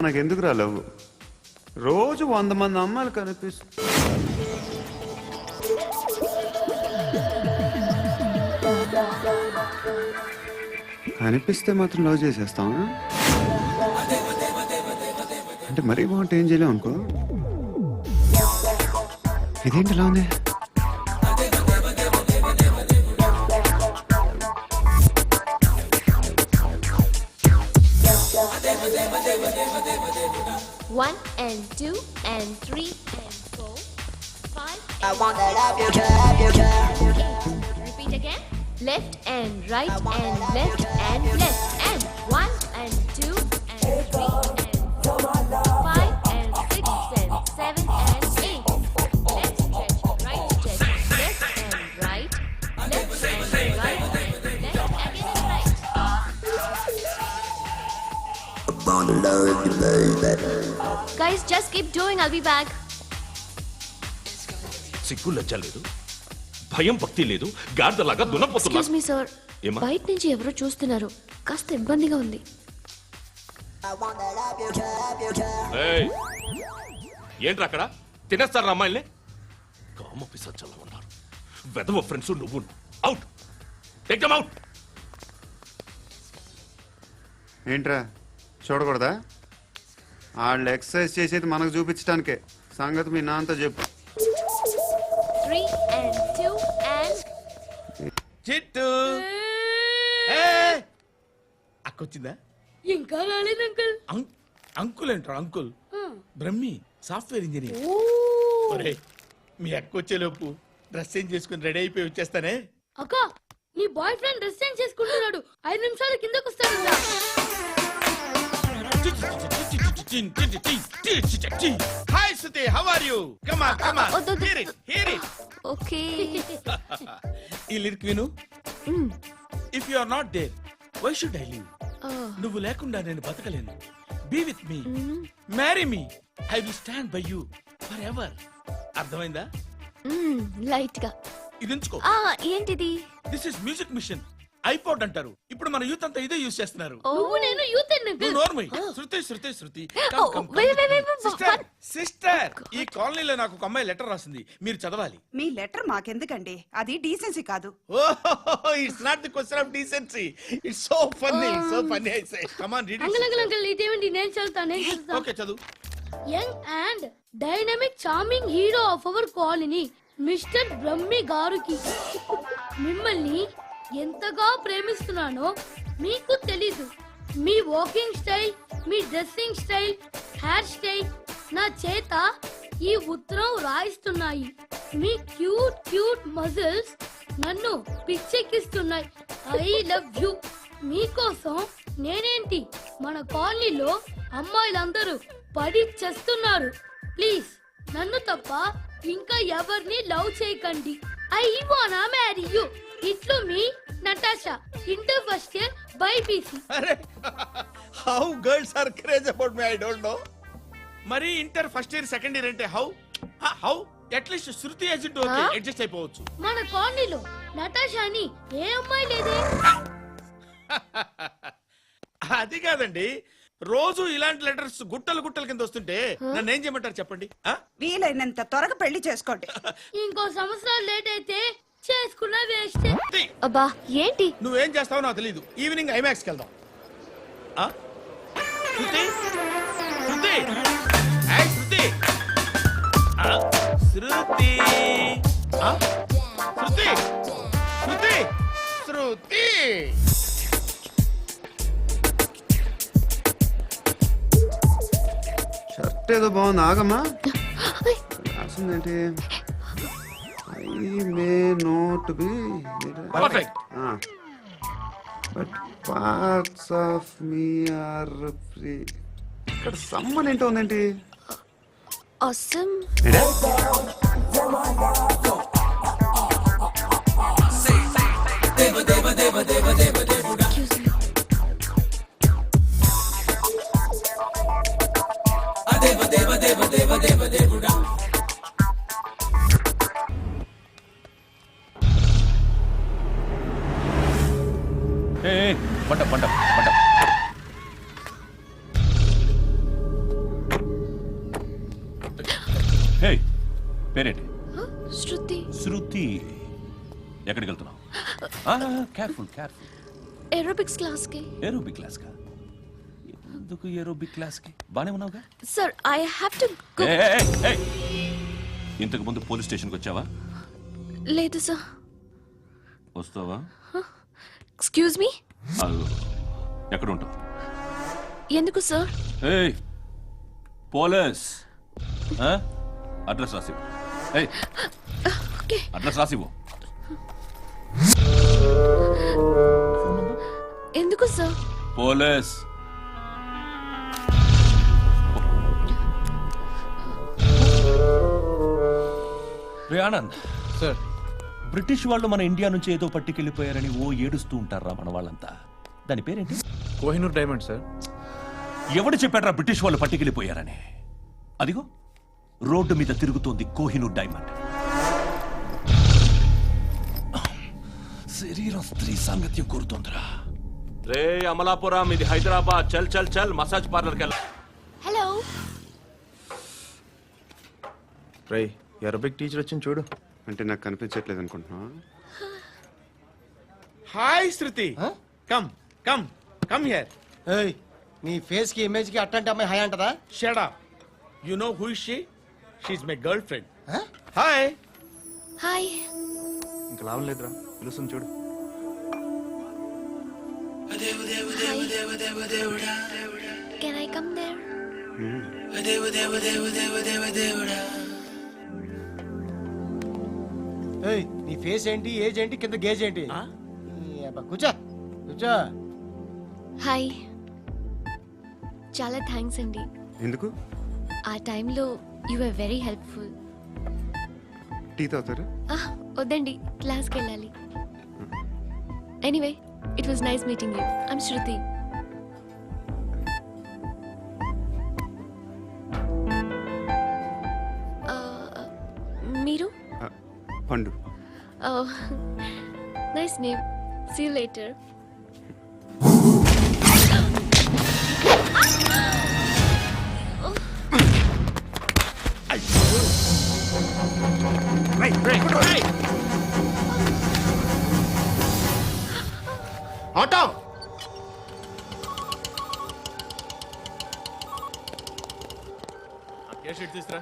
నాకు ఎందుకు రాలేవు? రోజు 100 మంది అమ్మాయిలు కనిపిస్తే మాత్రం లవ్ చేసేస్తాం. అంటే మరీ బాగుంటే ఏం చేయలేం అనుకో. ఇదేంటి ఇలా ఉంది? One and two and three and four, five. I want that love you care. Repeat again. Left and right and left and left and one and two and three and four, five and six and seven and eight. Left stretch, right stretch, left and right, left and right, left again and right. I want to love you, baby. Guys, just keep doing. I'll be back. సిగ్గు లజ్జ లేదు, భయం భక్తి లేదు, గాడిదలాగా దున్నపోతున్నా. Excuse me sir, బయట నుంచి ఎవరో చూస్తున్నారు, కాస్త ఇబ్బందిగా ఉంది. ఏంట్రా అక్కడ తినేస్తారా అమ్మాయిల్ని? కామ పిసచ్చలా ఉన్నారు వెదవ ఫ్రెండ్స్. నువ్వు అవుట్, టేక్ దెమ్ అవుట్. ఏంట్రా చూడకూడదా? వాళ్ళు ఎక్సర్సైజ్ చేసేది మనకు చూపించడానికే. సంగతి మీ నాన్నతో చెప్పు. 3 and 2 and చిట్టు అక్కొచ్చిందా? ఇంకా రాలేదు అంకుల్. అంకుల్ అంటారు అంకుల్. Brahmi software engineer. ఒరే మీ అక్కొచ్చేలోపు డ్రెస్ చేంజ్ చేసుకుని రెడీ అయిపోయి వచ్చేస్తానే. అక్క, నీ బాయ్ ఫ్రెండ్ డ్రెస్ చేంజ్ చేసుకుంటున్నాడు. 5 నిమిషాలు కిందకు వస్తాడు. Hi Suthi, how are you? Come on come on, hear it hear it. Okay. ఈ లిరిక్ విను. If you are not there why should I live? నువ్వు లేకుండా నేను బతకలేను. Be with me, marry me, I will stand by you forever. అర్థమైందా? Light గా. ఇది ఉంచుకో. ఏంటిది? This is music machine. IPod అంటారు. ఇప్పుడు మన యూత్ అంతా ఇదే యూజ్ చేస్తున్నారు. నువ్వు నేను యూత్ నువ్వు నోర్మై. శృతి శృతి శృతి. సిస్టర్ సిస్టర్, ఈ కాలనీలో నాకు ఒక అమ్మాయి లెటర్ రాసింది, మీరు చదవాలి. మీ లెటర్ మాకెందుకండి? అది డీసెన్సీ కాదు. Oh, it's not the question of decency. It's so funny, so funny. I say come on read uncle uncle uncle, ఇదేంటి? నేను చదువుతాను. ఓకే చదువు. Young and dynamic charming hero of our colony mister Brahmi గారికి మిమ్మల్ని ఎంతగా ప్రేమిస్తున్నానో మీకు తెలీదు. మీ వాకింగ్ స్టైల్, మీ డ్రెస్సింగ్ స్టైల్, హెయిర్ స్టైల్ నా చేత ఈ ఉత్తరం రాయిస్తున్నాయి. మీ క్యూట్ క్యూట్ మజిల్స్ నన్ను పిచ్చెక్కిస్తున్నాయి. I love you. మీకోసం నేనేంటి, మన కాలనీలో అమ్మాయిలందరూ పడి చేస్తున్నారు. ప్లీజ్ నన్ను తప్ప ఇంకా ఎవరిని లవ్ చేయకండి. ఐ వానా మ్యారీ యూ. ఇట్లు మీ Natasha, inter first year BiPC. అరే, how girls are craze about me, I don't know. మరి inter first year second year అంటే how how at least Shruti agent okay, adjust అయిపోవచ్చు. మన కాలనీలో నటాషా అని ఏ అమ్మాయి లేదే. అది కాదండి, రోజు ఇలాంటి లెటర్స్ గుట్టలు గుట్టల కింద వస్తుంటే నన్ను ఏం చేయమంటారు చెప్పండి? వీలైనంత త్వరగా పెళ్లి చేసుకోండి. ఇంకో సంవత్సరాలు లేట్ అయితే చేసుకున్నా వేస్ట్. అబ్బా ఏంటి? నువ్వేం చేస్తావో నాకు తెలీదు. ఈవినింగ్ ఐమాక్స్ కి వెళ్దాం. శృతి శృతి శృతి శృతి శృతి శృతి శృతి. షర్ట్ ఏదో బాగుంది, ఆగమ్మా. రాసిందేంటి? I may not be Perfect. But parts of me are free. ఇక్కడ సమ్మన్ ఏంటో ఉందేంటి? Awesome. Excuse me. పంట పంట పంట హే పేరేంటి? శృతి. శృతి. ఎక్కడికి వెళ్తున్నావు? Careful careful. ఏరోబిక్స్ క్లాస్ కి. ఏరోబిక్ క్లాస్ కా? ఎందుకు ఏరోబిక్ క్లాస్ కి? బానే ఉన్నావుగా? Sir I have to go. ఇంతకు ముందు పోలీస్ స్టేషన్కి వచ్చావా? లేదు సార్. వస్తావా? Excuse me. ఎక్కడ ఉంటావు? ఎందుకు సార్? ఏయ్ పోలీస్ అడ్రస్ రాసివ్వు. ఏయ్ ఓకే. అడ్రస్ రాసివ్వు. ఎందుకు సార్? పోలీస్. రే ఆనంద్ సార్, బ్రిటిష్ వాళ్ళు మన ఇండియా నుంచి ఏదో పట్టుకెళ్ళిపోయారని ఓ ఏడుస్తూ ఉంటారా మన వాళ్ళంతా? దాని పేరేంటి? Kohinoor diamond sir. ఎవడు చెప్పాడ్రా బ్రిటిష్ వాళ్ళు పట్టుకెళ్ళిపోయారని? అదిగో రోడ్డు మీద తిరుగుతోంది కోహినూర్ డైమండ్. శరీరం స్త్రీ సాంగత్యం కోరుతోందిరా. రే అమలాపురం, ఇది హైదరాబాద్. చల్ చల్ చల్ మసాజ్ పార్లర్కి వెళ్ళ. హలో. రై అరబిక్ టీచర్ వచ్చింది చూడు. అంటే నాకు కనిపించట్లేదు అనుకుంటున్నా. Hi Shruti. Come come come here. ఏయ్, నీ ఫేస్ కి ఇమేజ్ కి అట్టంటే అమ్మాయి హై అంటదా? Shut up. You know who is she? She is my girlfriend. Hi. Hi. ఇంకా లాభం లేదురా, పిలుస్తుంది చూడు. Can I come there? ఏయ్, నీ ఫేస్ ఏంటి, ఏజ్ ఏంటి, కింద గేజ్ ఏంటి? ఈ అబ్బా, కూర్చో కూర్చో. హాయ్. చాలా థ్యాంక్స్ అండి. ఎందుకు? ఆ టైంలో you are very helpful. Tea తాగుతారా? వద్దండి, క్లాస్కి వెళ్ళాలి. Anyway, it was nice meeting you. I'm Shruti. మీరు? Pandu. Nice name. See you later. Auto. తీసురా.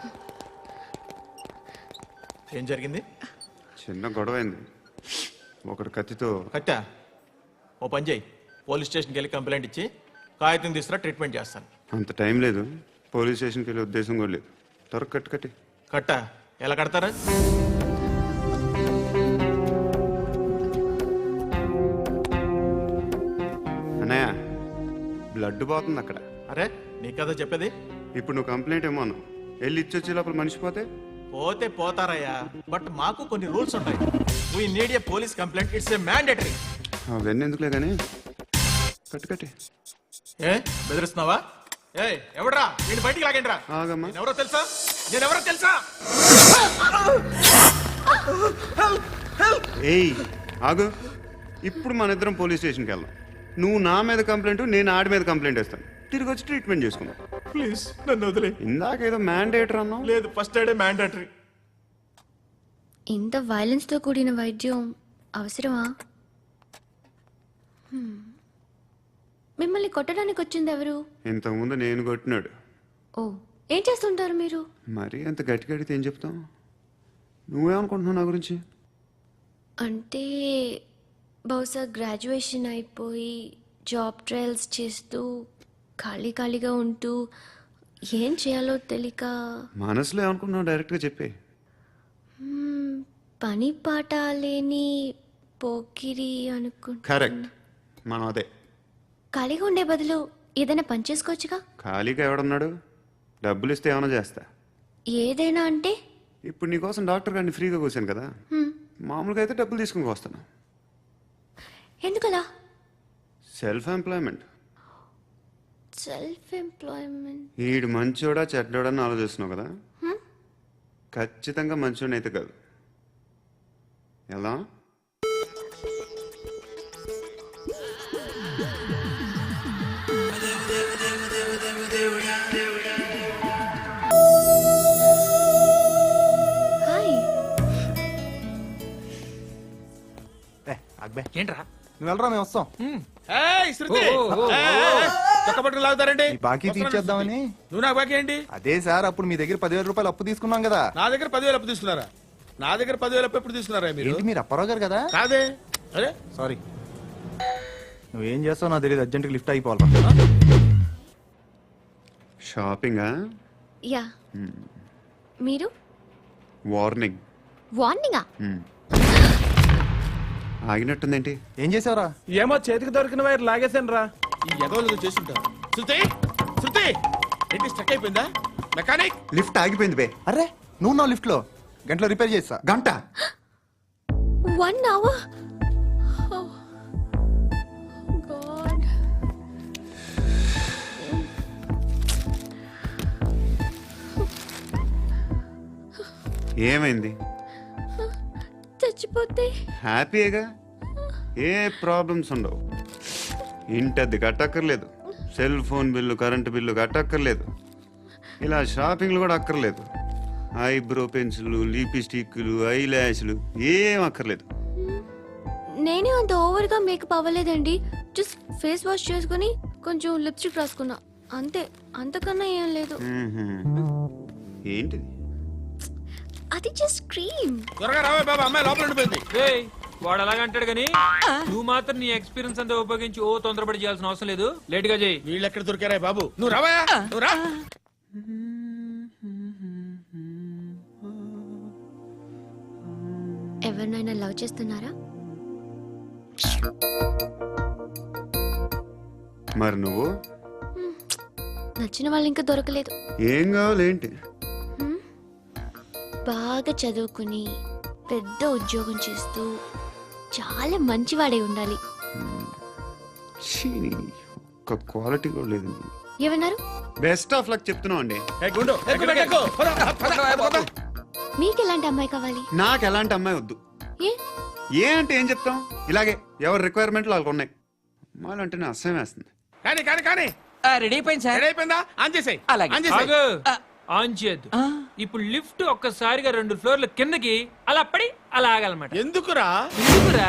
ఏం జరిగింది? చిన్న గొడవ అయింది. ఒకడు కత్తితో. కట్టా? ఓ పని చేయి, పోలీస్ స్టేషన్కి వెళ్ళి కంప్లైంట్ ఇచ్చి కాగితం తీసుకురా, ట్రీట్మెంట్ చేస్తాను. అంత టైం లేదు. పోలీస్ స్టేషన్కి వెళ్ళే ఉద్దేశం కూడా లేదు. త్వరగా కట్టు కట్టి. కట్టా? ఎలా కడతారా? అన్నయ్య, బ్లడ్ పోతుంది అక్కడ. అరే నీ కదా చెప్పేది. ఇప్పుడు నువ్వు కంప్లైంట్ ఏమో అన్నావు. వెళ్ళి ఇచ్చొచ్చే లోపల మనిషి పోతే? పోతే పోతారయ్యా, బట్ మాకు కొన్ని రూల్స్ ఉంటాయి. We need a police complaint. It's a mandatory. అవన్నీ ఎందుకులే కానీ కట్టు కట్టి. ఏ బెదిరిస్తున్నావా? ఏ ఎవడ్రా నేను బయటికి లాగండిరా. ఆగమ్మా. ఎవరో తెలుసా? నేనెవరో తెలుసా? ఏయ్ ఆగు. ఇప్పుడు మన ఇద్దరం పోలీస్ స్టేషన్కి వెళ్దాం. నువ్వు నా మీద కంప్లైంట్, నేను ఆడి మీద కంప్లైంట్ వేస్తాను. తిరిగి వచ్చి ట్రీట్మెంట్ చేసుకుందాం. ప్లీజ్ నన్ను వదిలే. ఇందాకేదో మ్యాండేటర్ అన్నావు. లేదు, ఫస్ట్ ఎయిడే మ్యాండేటరీ. ఇంత వైలెన్స్తో కూడిన వైద్యం అవసరమా? మిమ్మల్ని కొట్టడానికి వచ్చింది ఎవరు? ఇంతకుముందు నేను కొట్టినాడు. ఓ, ఏం చేస్తుంటారు మీరు? మరి అంత గట్టిగా అడిగితే ఏం చెప్తాం? నువ్వేమనుకుంటున్నావు నా గురించి? అంటే బహుశా గ్రాడ్యుయేషన్ అయిపోయి జాబ్ ట్రయల్స్ చేస్తూ ఖాళీగా ఉంటూ ఏం చేయాలో తెలియక. మనసులో ఏమనుకుంటున్నావు డైరెక్ట్గా చెప్పే. పని పాట లేని పోకిరి అనుకుంటా. కరెక్ట్, మనం అదే. ఖాళీగా ఉండే బదులు ఏదైనా పని చేసుకోవచ్చుగా. ఖాళీగా ఎవడన్నాడు? డబ్బులు ఇస్తే ఏమైనా చేస్తా. ఏదైనా అంటే? ఇప్పుడు నీకోసం డాక్టర్ గారిని ఫ్రీగా కూర్చాను కదా. మామూలుగా అయితే డబ్బులు తీసుకుని వస్తాను. ఎందుకలా? Self employment. Self employment. ఈడు మంచోడా చెడ్డోడా అని ఆలోచిస్తున్నావు కదా. ఖచ్చితంగా మంచోడని అయితే కాదు. ఎలా? ఏంట్రా నువ్వు వెళ్ళరా మేము వస్తాం ఏయ్, శృతి! చొక్కా పట్టుకుని లాగుతారండి ఈ బాకీ తీర్చేద్దామని. నువ్వు నాకు బాకీ ఏంటి? అదే సార్ అప్పుడు మీ దగ్గర 10,000 రూపాయలు అప్పు తీసుకున్నాం కదా. నా దగ్గర 10,000 అప్పు తీసుకున్నారా? నా దగ్గర 10,000 అప్పు ఎప్పుడు తీసుకున్నారా మీరు? ఏంటి మీరు అప్పారావు గారు కదా? కాదే. అరే సారీ. నువ్వేం చేస్తావు నాకు తెలియదు, అర్జెంట్గా లిఫ్ట్ అయిపోవాలి. షాపింగా? యా మీరు వార్నింగ్. వార్నింగా? ఆగినట్టుందేంటి? ఏం చేసావురా? ఏమో చేతికి దొరికిన వైర్ లాగేసాను రా. ఈ ఎగవలు చేస్తుంటారు. శృతి, శృతి, ఏంటి స్టక్ అయిపోయిందా? మెకానిక్! లిఫ్ట్ ఆగిపోయింది బే. అరే నువ్వు నా లిఫ్ట్ లో గంటలో రిపేర్ చేస్తా. గంట? 1 hour? Oh, God. ఏమైంది? చచ్చిపోతే హ్యాపీగా, ఏ ప్రాబ్లమ్స్ ఉండవు. ఇంటి అద్దె కట్టక్కర్లేదు, cell phone bill, current bill కట్టక్కర్లేదు, ఇలా షాపింగ్లు కూడా అక్కర్లేదు. ఐబ్రో పెన్సిల్లు, లిప్స్టిక్లు, ఐ ల్యాష్లు ఏం అక్కర్లేదు. నేనే అంత ఓవర్గా మేకప్ అవ్వలేదండి. జస్ట్ ఫేస్ వాష్ చేసుకుని కొంచెం లిప్స్టిక్ రాసుకున్నా అంతే, అంతకన్నా ఏం లేదు. ఏంటిది? అది జస్ట్ క్రీమ్. త్వరగా రావే బాబా, అమ్మాయి లోపల ఉండిపోయింది. వాడు అలాగంటాడు గానీ నువ్వు మాత్రం నీ ఎక్స్పీరియన్స్ అంతా ఉపయోగించి ఓ తొందరపడి చేయాల్సిన అవసరం లేదు. లేట్ గా చేయి. వీళ్ళు ఎక్కడ దొరికారా బాబు? నువ్వు రావా, నువ్వు రా. ఎవరినైనా లవ్ చేస్తున్నారా? మరి నువ్వు? నచ్చిన వాళ్ళు ఇంకా దొరకలేదు. ఏం కావాలి ఏంటి? బాగా చదువుకుని పెద్ద ఉద్యోగం చేస్తూ చాలా మంచివాడే ఉండాలి. ఛీ, ఒక్క క్వాలిటీ కూడా లేదు. ఏమన్నారు? బెస్ట్ ఆఫ్ లక్ చెప్తున్నావు అండి. ఏ గుండు, ఎక్కు, ఎక్కు. పద, పద, పద. మీకు ఎలాంటి అమ్మాయి కావాలి? నాకు ఎలాంటి అమ్మాయి వద్దు. ఏ ఏ అంటే ఏం చెప్తాం, ఇలాగే ఎవరి రిక్వైర్మెంట్లు వాళ్ళకు ఉన్నాయి. అమ్మాయిలు అంటేనే అసహ్యం వేస్తుంది. కానీ కానీ కానీ రెడీ అయిపోయింది సార్. రెడీ అయిపోయిందా? ఆన్ చేసేయ్. అలాగే. ఆన్ చేసేయ్. ఆన్ చేయద్దు. ఇప్పుడు లిఫ్ట్ ఒక్కసారిగా 2 ఫ్లోర్ల కిందకి అలా పడి అలా ఆగాలన్నమాట. ఎందుకురా? ఎందుకురా?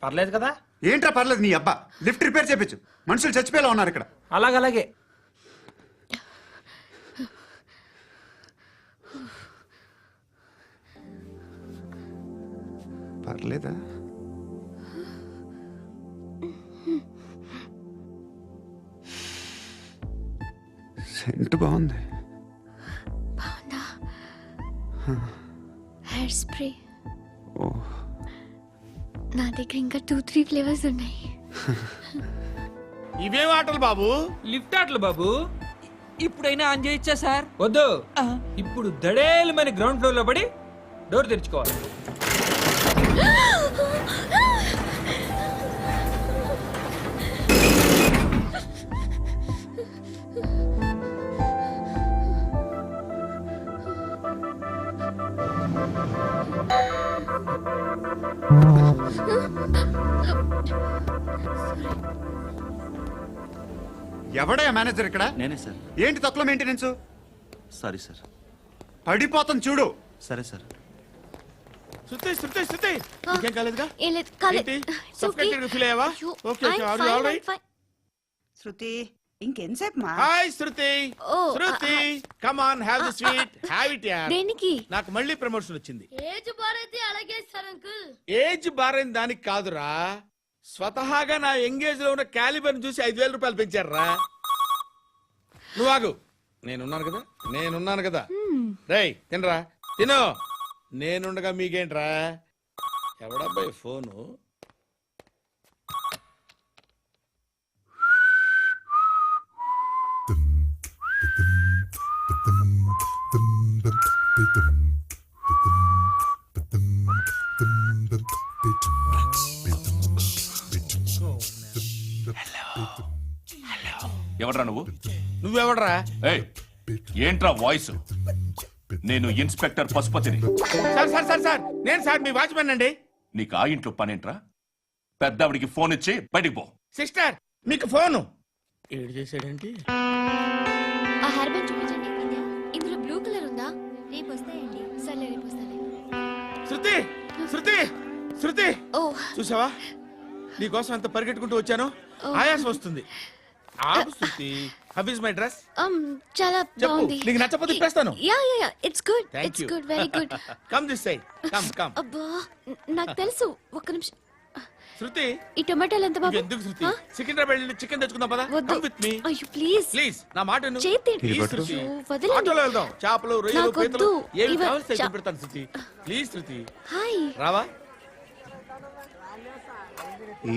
పర్లేదు కదా? ఏంట్రా పర్లేదు, నీ అబ్బా లిఫ్ట్ రిపేర్ చేయించు. మనుషులు చచ్చిపోయేలా ఉన్నారు ఇక్కడ. అలాగలాగే. పర్లేదా? సెంట్ బాగుంది. Hair spray. ఓ, నా దగ్గర ఇంకా 2-3 ఫ్లేవర్స్ ఉన్నాయి. ఇవేం ఆటలు బాబు? లిఫ్ట్ ఆటలు బాబు. ఇప్పుడైనా ఆన్ చేయొచ్చా సార్? వద్దు. ఇప్పుడు దడేలు మన గ్రౌండ్ ఫ్లోర్ లో పడి డోర్ తెరుచుకోవాలి. ఎవడయ్యా మేనేజర్ ఇక్కడ? నేనే సార్. ఏంటి తక్కువ మెయింటెనెన్స్? Sorry sir. పడిపోతాం చూడు. సరే సార్. శృతి, శృతి, శృతి, ఇంకేం కాలేదుగా? ఏం లేదు, కాలేదు. ఏంటి? It's okay. Suffocated గా feel అయ్యావా? అయ్యో, Okay, okay. I'm Are you fine, all I'm right? fine. శృతి ఇంకెంతసేపు మా? Hi Shruti. Oh, Shruti, come on, have the sweet. Have it యార్. దేనికి? నాకు మళ్ళీ ప్రమోషన్ వచ్చింది. ఏజ్ బారైతే అలాగే సార్ అంకుల్. ఏజ్ బారైన దానికి కాదురా, స్వతహాగా నా ఎంగేజ్ లో ఉన్న క్యాలిబర్ చూసి 5,000 రూపాయలు పెంచారా. నువ్వు ఆగు, నేనున్నాను కదా. రేయ్ తినరా, తిను. నేనుండగా మీకేంట్రా? ఎవడబ్బాయి ఫోను? ఎవడ్రా నువ్వు? నువ్వెవడరా? ఏయ్, ఏంట్రా వాయిస్? నేను ఇన్స్పెక్టర్ పశుపతిని. సార్ సార్ సార్ సార్, నేను సార్ మీ వాచ్మెన్ అండి. నీకు ఆ ఇంట్లో పనేంట్రా? పెద్దవిడికి ఫోన్ ఇచ్చి బయటికి పో. సిస్టర్ మీకు ఫోను ఏడు చేశాడేంటి? ఆ హెయిర్ బ్యాండ్ చూపించండి. ఇందులో బ్లూ కలర్ ఉందా? రేపు వస్తాయండి. సరే రేపు వస్తాయి. శృతి శృతి శృతి ఓ చూసావా నీకోసం ఎంత పరిగెట్టుకుంటూ వచ్చాను. ఆయాసం వస్తుంది. ఆగు Shruti. How is my dress? చాలా చెప్పు. బాగుంది. నీకు నచ్చకపోతే తిప్పేస్తాను. Yeah yeah yeah it's good. Thank it's you. Good. Very good. Come this side. Come come. అబ్బా నాకు తెలుసు. ఒక్క నిమిషం. శృతి ఈ టొమాటోలు ఎంత బాబు? ఎందుకు శృతి? ఆ? సికింద్రాబాద్ వెళ్ళి చికెన్ తెచ్చుకుందాం పదా. వద్దు. కమ్ విత్ మీ అయ్యో ప్లీజ్. ప్లీజ్. నా మాట విను. చేతి ప్లీజ్ పట్టు. శృతి. అయ్యో, వదలండి. ఆటోలో వెళ్దాం. చేపలు రొయ్యలు నాకు పీతలు వద్దు. ఏమి ఇవ- కావాలి చా- పెడతాను శృతి. Please Shruti hi. రావా.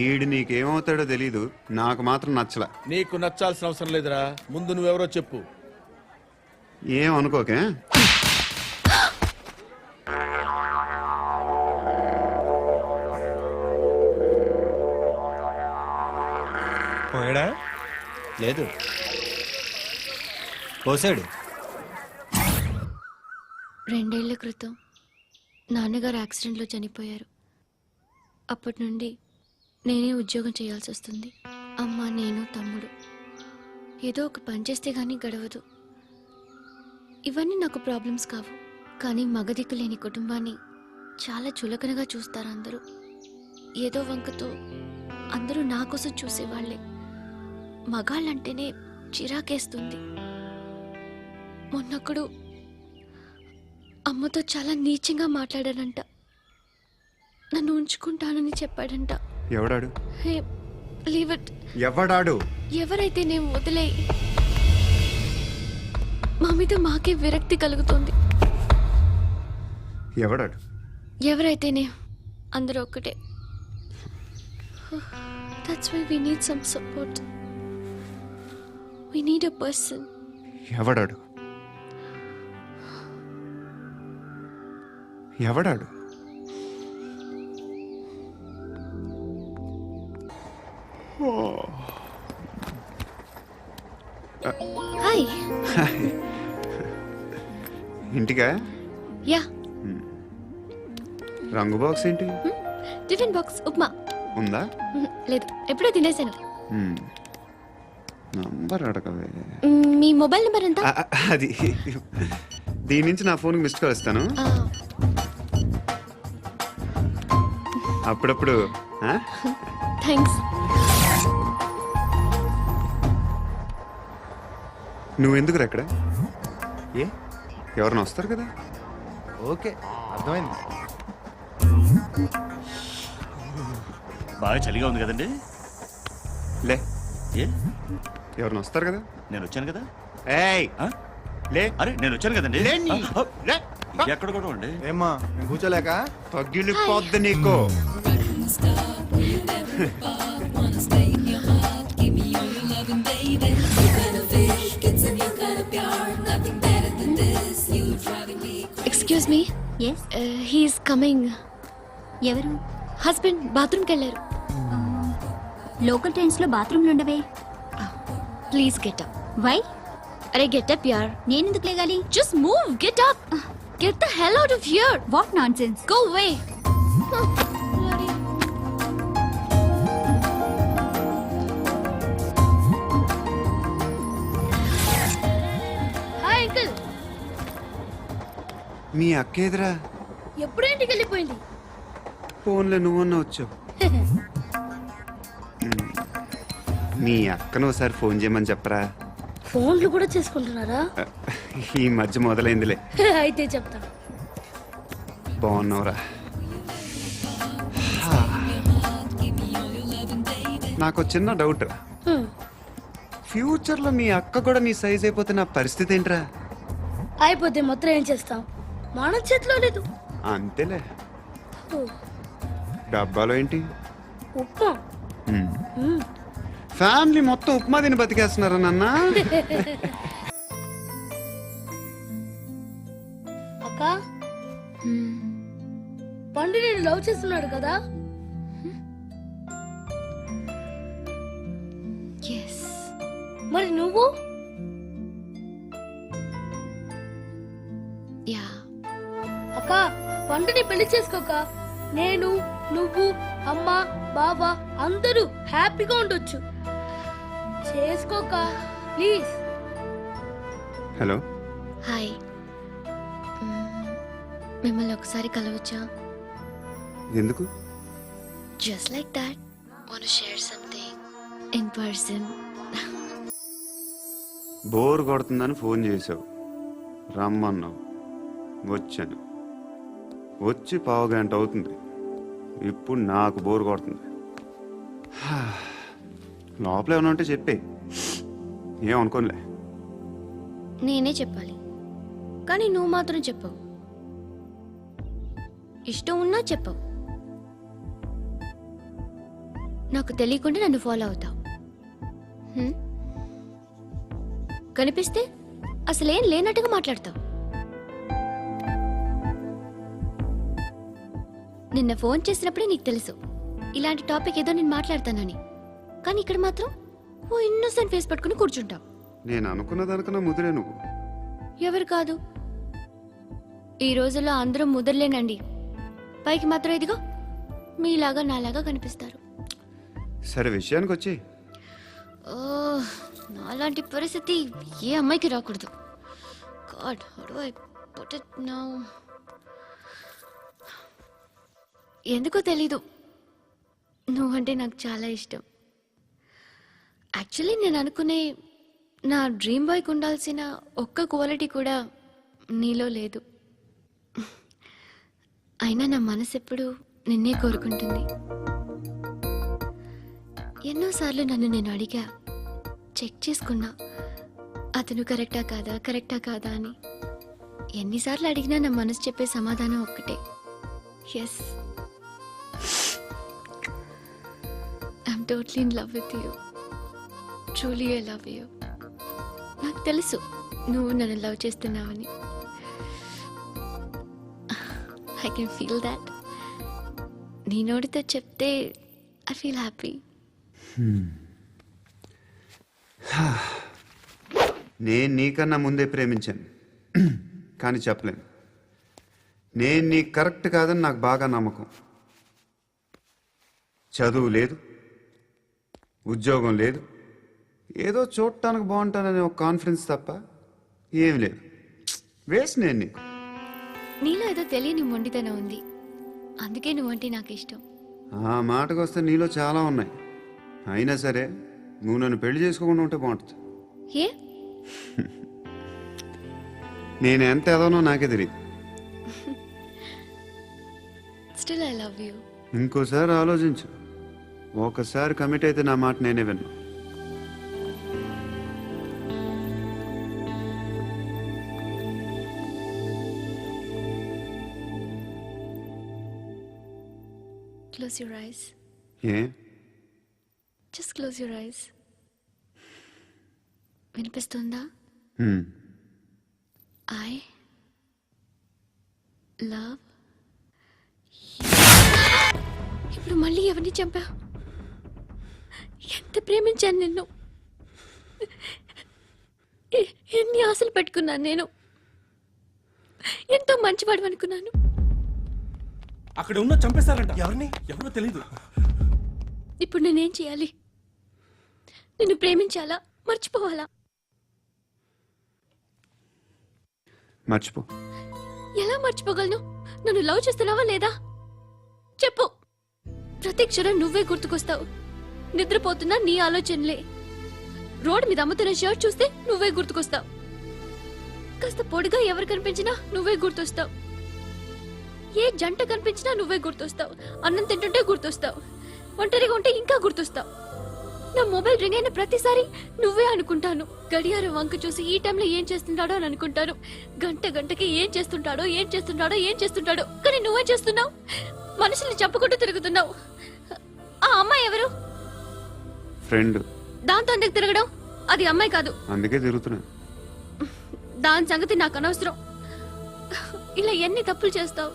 ఈడు నీకేమవుతాడో తెలీదు, నాకు మాత్రం నచ్చలా. నీకు నచ్చాల్సిన అవసరం లేదురా. ముందు నువ్వెవరో చెప్పు. ఏం అనుకోకే. పోయాడా? లేదు, పోసాడు. 2 ఏళ్ల క్రితం నాన్నగారు యాక్సిడెంట్లో చనిపోయారు. అప్పటి నుండి నేనే ఉద్యోగం చేయాల్సి వస్తుంది. అమ్మ, నేను, తమ్ముడు ఏదో ఒక పని చేస్తే గానీ గడవదు. ఇవన్నీ నాకు ప్రాబ్లమ్స్ కావు, కానీ మగదిక్కు లేని కుటుంబాన్ని చాలా చులకనగా చూస్తారు అందరూ. ఏదో వంకతో అందరూ నా కోసం చూసేవాళ్లే. మగాళ్ళంటేనే చిరాకేస్తుంది. మొన్నొక్కడు అమ్మతో చాలా నీచంగా మాట్లాడాడంట. నన్ను ఉంచుకుంటానని చెప్పాడంట. ఎవడాడు? Hey leave it. ఎవడాడు? ఎవరైతే నేను వదిలే. మా మీద మాకే విరక్తి కలుగుతుంది. ఎవడాడు? ఎవరైతేనే అందరూ ఒక్కటే. That's why we need some support. We need a person. ఎవడాడు? ఎవడాడు? హాయ్. ఇంటికా? యా. రంగు బాక్స్ ఏంటి? Tiffin box upma. ఉందా? లేదు, ఎప్పుడో తినేసాను. నంబర్ అడగవే. మీ మొబైల్ నెంబర్ ఎంత? అది దీని నుంచి నా ఫోన్కి మిస్డ్ కాల్ ఇస్తాను. అప్పుడప్పుడు. థ్యాంక్స్. నువ్వెందుకు అక్కడ? ఏ ఎవరైనా వస్తారు కదా. ఓకే, అర్థమైంది. బాగా చలిగా ఉంది కదండి. లే, ఏ ఎవరైనా వస్తారు కదా. నేను వచ్చాను కదా. ఏయ్ ఆ? లే. అరే నేను వచ్చాను కదండి. లే నీ. లే. ఎక్కడ కూడా అండి. ఏమ్మా, నేను కూర్చోలేక? తగిలిపోద్ది నీకు. Excuse me. Yes, he's coming. ఎవరు? హస్బెండ్ బాత్రూమ్కి వెళ్ళారు. లోకల్ ట్రైన్స్ లో బాత్రూమ్లు ఉండవే. Please get up. వై? అరే గెట్ అప్ యార్. నేనెందుకు లేగాలి? Just move. Get up. Get the hell out of here. What nonsense. Go away. Hi uncle. మీ అక్క ఎదురా? ఎప్పుడు ఇంటికి వెళ్ళిపోయింది? ఫోన్లో నువ్వన్నా వచ్చావు. మీ అక్కను ఒకసారి ఫోన్ చేయమని చెప్పరా. ఫోన్లు కూడా చేసుకుంటున్నారా? ఈ మధ్య మొదలైందిలే. అయితే చెప్తా. బాగున్నావురా? నాకు చిన్న డౌట్. ఫ్యూచర్లో మీ అక్క కూడా నీ సైజ్ అయిపోతే నా పరిస్థితి ఏంట్రా? అయిపోతే మొత్తం ఏం చేస్తాం? మన చేతిలో లేదు. అంతేలే. డబ్బాలో ఏంటి? ఉప్మా. ఫ్యామిలీ మొత్తం ఉప్మా తిని బతికేస్తున్నారా నాన్న? అక్క, పండు నేను లవ్ చేస్తున్నాడు కదా? ఎస్. మరి నువ్వు? యా. అక్క, పండుని పెళ్లి చేసుకోక నేను నువ్వు అమ్మ బావ అందరూ హ్యాపీగా ఉండొచ్చు. చేసుకోక ప్లీజ్. హలో, హాయ్, మిమ్మల్ని ఒకసారి కలవచ్చా? ఎందుకు? Just like that, want to share something in person. Bore కొడుతుందని ఫోన్ చేసావు, రమ్మన్నావు, వచ్చాను. వచ్చి పావు గంట అవుతుంది. ఇప్పుడు నాకు బోర్ కొడుతుంది. లోపల ఏమైనా ఉంటే చెప్పే, ఏమనుకోనిలే. నేనే చెప్పాలి, కానీ నువ్వు మాత్రం చెప్పవు. ఇష్టం ఉన్నా చెప్పవు. నాకు తెలియకుండా నన్ను ఫాలో అవుతావు. హ్మ్? కనిపిస్తే అసలేం లేనట్టుగా మాట్లాడతావు. నిన్న ఫోన్ చేసినప్పుడే నీకు తెలుసు ఇలాంటి టాపిక్ ఏదో నేను మాట్లాడతానని. కానీ ఇక్కడ మాత్రం ఓ ఇన్నోసెంట్ ఫేస్ పట్టుకుని కూర్చుంటావు. నేను అనుకున్నదనుకున్న ముదిరే నువ్వు. ఎవరు కాదు, ఈ రోజుల్లో అందరూ ముదరలేనండి. పైకి మాత్రం ఇదిగో మీలాగా నాలాగా కనిపిస్తారు. సరే, విషయానికి వచ్చి. ఓ, నాలాంటి పరిస్థితి ఏ అమ్మాయికి రాకూడదు. God, how do I put it now? ఎందుకో తెలీదు, నువ్వంటే నాకు చాలా ఇష్టం. యాక్చువల్లీ నేను అనుకునే నా డ్రీమ్ బాయ్కి ఉండాల్సిన ఒక్క క్వాలిటీ కూడా నీలో లేదు. అయినా నా మనసు ఎప్పుడు నిన్నే కోరుకుంటుంది. ఎన్నోసార్లు నన్ను నేను అడిగా, చెక్ చేసుకున్నా అతను కరెక్టా కాదా అని. ఎన్నిసార్లు అడిగినా నా మనసు చెప్పే సమాధానం ఒక్కటే, yes, I'm totally in love with you. Truly I love you. నాకు తెలుసు నువ్వు నన్ను లవ్ చేస్తున్నావని. I can feel that. నీ నోటితో చెప్తే ఐ ఫీల్ హ్యాపీ. నేను నీకన్నా ముందే ప్రేమించాను, కానీ చెప్పలేను. నేను నీకు కరెక్ట్ కాదని నాకు బాగా నమ్మకం. చదువు లేదు, ఉద్యోగం లేదు, ఏదో చూడటానికి బాగుంటాననే ఒక కాన్ఫిడెన్స్ తప్ప ఏమి లేదు. వేస్ట్ నేను నీకు. నీలో ఏదో తెలియని మొండితనం ఉంది, అందుకే నువ్వంటే నాకు ఇష్టం. ఆ మాటకు వస్తే నీలో చాలా ఉన్నాయి. అయినా సరే నువ్వు నన్ను పెళ్లి చేసుకోకుండా ఉంటే బాగుంటుంది. ఏ? నేను ఎంత ఎదవనో నాకే తెలియదు. Still I love you. ఇంకోసారి ఆలోచించు. ఒకసారి కమిట్ అయితే నా మాట నేనే విన్నా. Close your eyes. A? Just close your eyes. వినిపిస్తుందా? I love you. ఇప్పుడు మళ్ళీ ఎవరిని చంపా? ఎంత ప్రేమించాను నిన్ను, ఎన్ని ఆశలు పెట్టుకున్నాను నేను. ఎంతో మంచివాడు అనుకున్నాను. అక్కడ ఉన్న చంపేస్తారంట. ఎవరిని? ఎవరో తెలీదు. ఇప్పుడు నేనేం చేయాలి? నిన్ను ప్రేమించాలా, మర్చిపోవాలా? మర్చిపో. ఎలా మర్చిపోగలను? నన్ను లవ్ చేస్తున్నావా లేదా చెప్పు. ప్రతి క్షణం నువ్వే గుర్తుకొస్తావు. నిద్రపోతున్నా నీ ఆలోచనలే. రోడ్ మీద అమ్ముతున్న షర్ట్ చూస్తే నువ్వే గుర్తుకొస్తావు. కాస్త పొడిగా ఎవరు కనిపించినా నువ్వే గుర్తొస్తావు. ఏ జంట కనిపించినా నువ్వే గుర్తొస్తావు. అన్నం తింటుంటే గుర్తొస్తావు. ఒంటరిగా ఉంటే ఇంకా గుర్తొస్తావు. నా మొబైల్ రింగ్ అయిన ప్రతిసారి నువ్వే అనుకుంటాను. గడియారం వంక చూసి ఈ టైంలో ఏం చేస్తుంటాడో అని అనుకుంటాను. గంటకి ఏం చేస్తుంటాడో కానీ నువ్వే చేస్తున్నావు. మనుషుల్ని చంపుకుంటూ తిరుగుతున్నావు. ఆ అమ్మాయి ఎవరు? ఫ్రెండ్. దాంతో ఎందుకు తిరగడం? అది అమ్మాయి కాదు. అందుకే తిరుగుతున్నా. దాని సంగతి నాకు అనవసరం. ఇలా ఎన్ని తప్పులు చేస్తావు?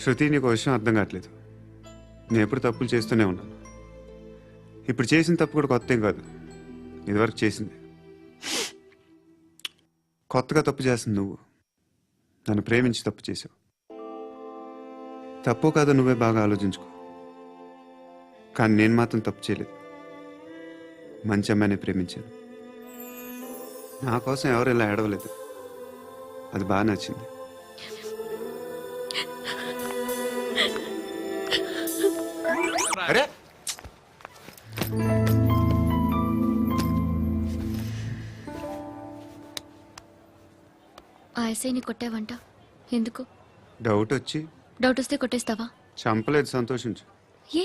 శృతి, నీకు విషయం అర్థం కావట్లేదు. నేను ఎప్పుడు తప్పులు చేస్తూనే ఉన్నాను. ఇప్పుడు చేసిన తప్పు కూడా కొత్త ఏం కాదు, ఇదివరకు చేసింది. కొత్తగా తప్పు చేస్తుంది నువ్వు. నన్ను ప్రేమించి తప్పు చేసావు. తప్పో కాదో నువ్వే బాగా ఆలోచించుకో. కానీ నేను మాత్రం తప్పు చేయలేదు. మంచి అమ్మాయిని ప్రేమించాను. నా కోసం ఎవరు ఇలా ఏడవలేదు. అది బాగా నచ్చింది. అరే ఆ ఎస్ఐని కొట్టావంట, ఎందుకు? డౌట్ వచ్చి. డౌట్ వస్తే కొట్టేస్తావా? చంపలేదు, సంతోషించు. ఏ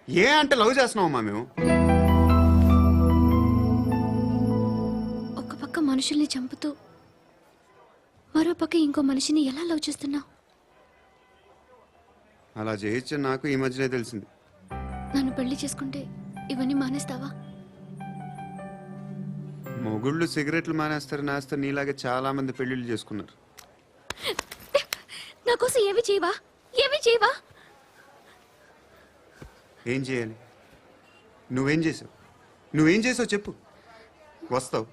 ఏ అంటే లవ్ చేస్తున్నావమ్మా మేము. ఒక పక్క మనుషుల్ని చంపుతూ మరో పక్క ఇంకో మనిషిని ఎలా లవ్ చేస్తున్నావు? అలా చేయొచ్చు నాకు ఈ మధ్యనే తెలిసింది. నన్ను పెళ్లి చేసుకుంటే ఇవన్నీ మానేస్తావా? మొగుళ్ళు సిగరెట్లు మానేస్తారు, నేస్తారు. నీలాగే చాలా మంది పెళ్లిళ్ళు చేసుకున్నారు. నా కోసం ఏమి చేయవా? ఏమి చేయవా? ఏం చేయాలి? నువ్వేం చేసావు? నువ్వేం చేసావు చెప్పు. వస్తావు,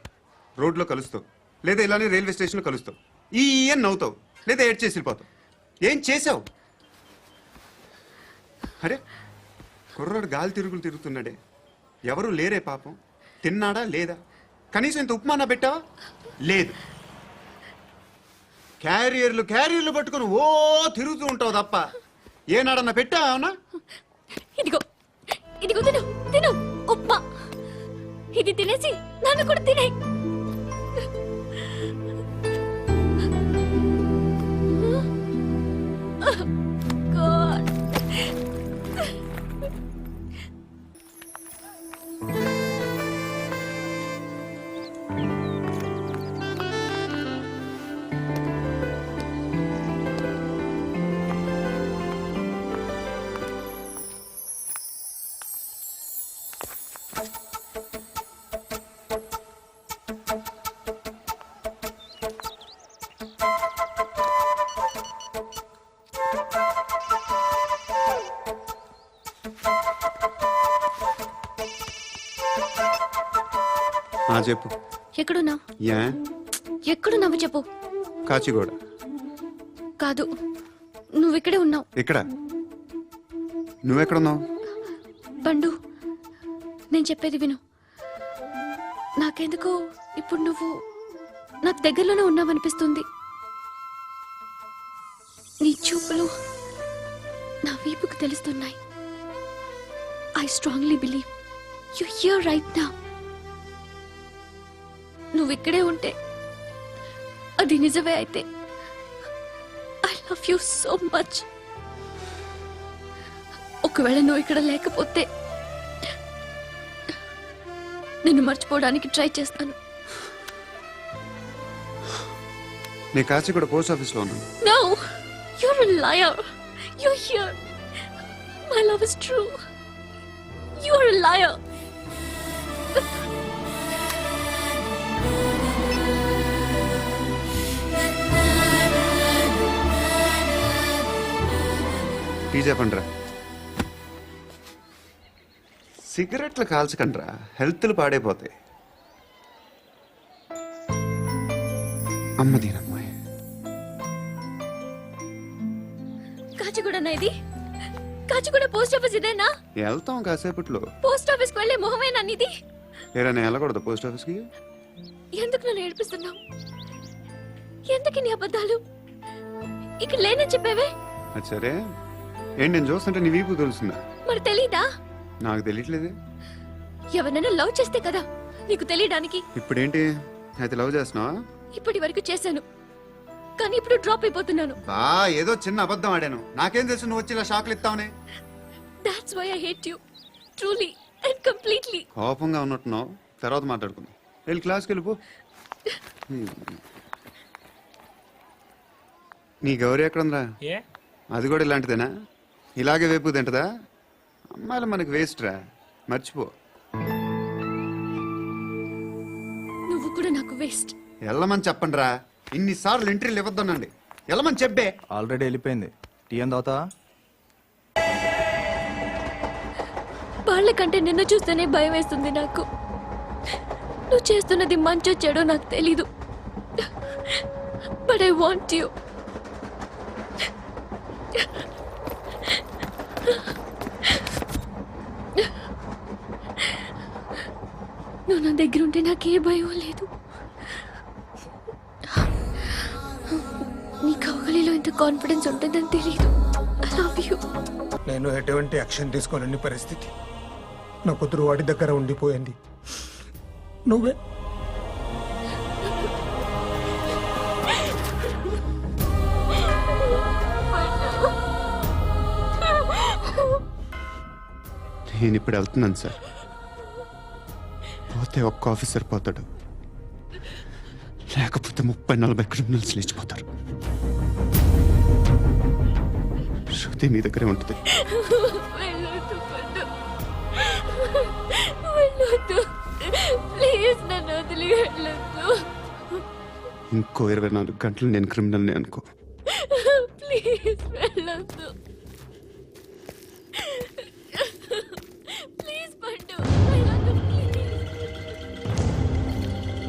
రోడ్లో కలుస్తావు, లేదా ఇలానే రైల్వే స్టేషన్లో కలుస్తావు. ఈ అని నవ్వుతావు, లేదా ఏడ్ చేసి వెళ్ళిపోతావు. ఏం చేసావు? అరే కుర్రాడు గాలి తిరుగులు తిరుగుతున్నాడే. ఎవరు లేరే పాపం. తిన్నాడా లేదా? కనీసం ఇంత ఉప్మానా పెట్టావా? లేదు. క్యారియర్లు పట్టుకుని ఓ తిరుగుతూ ఉంటావు తప్ప ఏనాడన్నా పెట్టావా? ఇదిగో ఇదిగో తిను తిను ఉప్మా. ఇది తినేసి నన్ను కూడా తినే. చెప్పు. ఎక్కడున్నావు? యా ఎక్కడున్నావు చెప్పు. కాచిగూడ. కాదు, నువ్వు ఇక్కడే ఉన్నావు. ఇక్కడ నువ్వెక్కడున్నావు? పండు, నేను చెప్పేది విను. నాకెందుకో ఇప్పుడు నువ్వు నాకు దగ్గరలోనే ఉన్నావనిపిస్తుంది. నీ చూపులు నా వీపుకు తెలుస్తున్నాయి. I strongly believe you here right now. నువ్వు ఇక్కడే ఉంటే అది నిజమే అయితే I love you so much. ఒకవేళ నువ్వు ఇక్కడ లేకపోతే నిన్ను మర్చిపోవడానికి ట్రై చేస్తాను. నేను కాచిగూడ పోస్ట్ ఆఫీస్లో ఉన్నాను. No, you're a liar. You're here. My love is true. You're a liar. Tea చెప్పండిరా. సిగరెట్లు కాల్చకండ్రా, హెల్త్లు పాడైపోతాయి. అమ్మ దీనమ్మాయి. కాచిగూడనా ఇది? కాచిగూడ పోస్ట్ ఆఫీస్ ఇదేనా? వెళ్తాం కాసేపట్లో. పోస్ట్ ఆఫీస్ కి వెళ్ళే మొహమేనా నీది? ఏరా నేను వెళ్ళకూడదు పోస్ట్ ఆఫీస్కి? ఎందుకు నన్ను ఏడిపిస్తున్నావు? ఎందుకు నీ అబద్ధాలు? ఇక్కడ లేనని చెప్పేవే. అది సరే, ఏంటి నేను చూస్తుంటే నీ వీపు తెలుస్తుందా? మరి తెలీదా? నాకు తెలియట్లేదే. ఎవరైనా లవ్ చేస్తే కదా నీకు తెలియడానికి. ఇప్పుడేంటి అయితే లవ్ చేస్తున్నావా? ఇప్పటి వరకు చేశాను, కానీ ఇప్పుడు డ్రాప్ అయిపోతున్నాను. ఏదో చిన్న అబద్ధం ఆడాను. నాకేం తెలుసు నువ్వు వచ్చి ఇలా షాక్లు ఇస్తావనే. That's why I hate you. Truly and completely. కోపంగా ఉన్నట్టున్నావు, తర్వాత మాట్లాడుకుందాం. వెళ్ళి క్లాస్కి వెళ్ళిపో. నీ గౌరీ ఎక్కడుందా? అది కూడా ఇలాంటిదేనా? ఇలాగే వేపు తింటదా? అమ్మాయిలు మనకి వేస్ట్ రా, మర్చిపో. నువ్వు కూడా నాకు వేస్ట్. వెళ్ళమని చెప్పండి రా. ఇన్నిసార్లు ఎంట్రీలు ఇవ్వద్దనండి. వెళ్ళమని చెప్పే. ఆల్రెడీ వెళ్ళిపోయింది. టీ అని తాగుతా? వాళ్ళకంటే నిన్ను చూస్తేనే భయం వేస్తుంది నాకు. నువ్వు చేస్తున్నది మంచో చెడో నాకు తెలీదు, బట్ ఐ వాంట్ యు. నా దగ్గర ఉంటే నాకే భయం లేదు. నీ కౌగలిలో ఇంత కాన్ఫిడెన్స్ ఉంటుందని తెలీదు. I love you. నేను ఎటువంటి యాక్షన్ తీసుకోలేని పరిస్థితి. నా కూతురు వాడి దగ్గర ఉండిపోయింది. నువ్వే నేను ఇప్పుడు వెళ్తున్నాను సార్. పోతే ఒక్క ఆఫీసర్ పోతాడు, లేకపోతే 30-40 క్రిమినల్స్ లేచిపోతారు. శృతి మీ దగ్గరే ఉంటుంది. వెళ్ళొద్దు పండు. వెళ్ళొద్దు. ప్లీజ్ నన్ను వదిలి వెళ్ళొద్దు. ఇంకో 24 గంటలు నేను క్రిమినల్ని అనుకో. ప్లీజ్ వెళ్ళొద్దు.